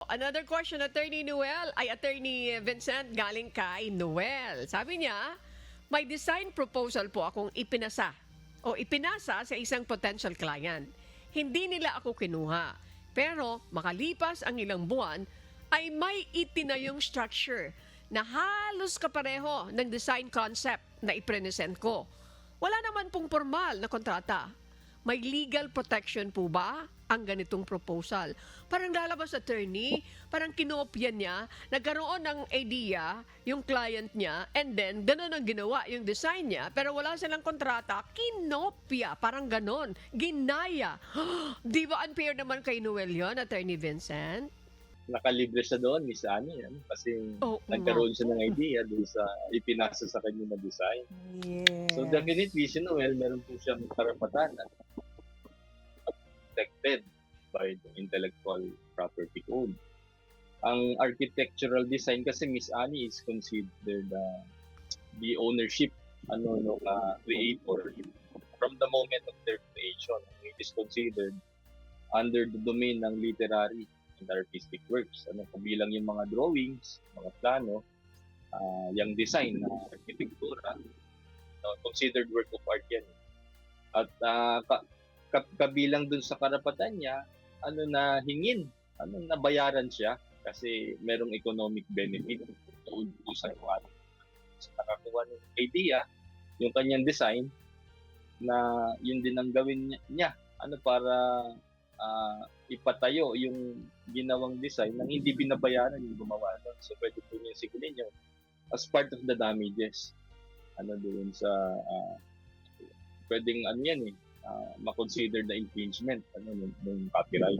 Another question, Attorney Noel, ay Attorney Vincent, galing kay Noel. Sabi niya, may design proposal po akong ipinasa sa isang potential client. Hindi nila ako kinuha. Pero makalipas ang ilang buwan, ay may itinayong structure na halos kapareho ng design concept na ipresent ko. Wala naman pong formal na kontrata. May legal protection po ba ang ganitong proposal? Parang lalabas, attorney, parang kinopya niya, nagkaroon ng idea yung client niya, and then ganun ang ginawa yung design niya, pero wala silang kontrata, kinopya, parang ganon, ginaya. Di ba unfair naman kay Noel yun, Attorney Vincent? Nakalibre siya doon, Miss Annie, kasi Oo nga. nagkaroon siya ng idea doon sa ipinasa sa kanya na design. So Yes. definitely, si Noel, meron po siyang karapatan at protected by the intellectual property code. Ang architectural design kasi, Miss Annie, is considered the ownership no creator from the moment of their creation. It is considered under the domain ng literary and artistic works. Kabilang yung mga drawings, mga plano, yung design na arkitektura, considered work of art yan. At kabilang dun sa karapatan niya, na hingin, na bayaran siya kasi merong economic benefit doon po sa nakakuha ng idea, yung kanyang design, na yun din ang gawin niya para ipatayo yung ginawang design nang hindi binabayaran yung gumawa doon. So pwede po niya sigulin yun as part of the damages. Doon sa pwedeng yan ma-consider na infringement ng copyright.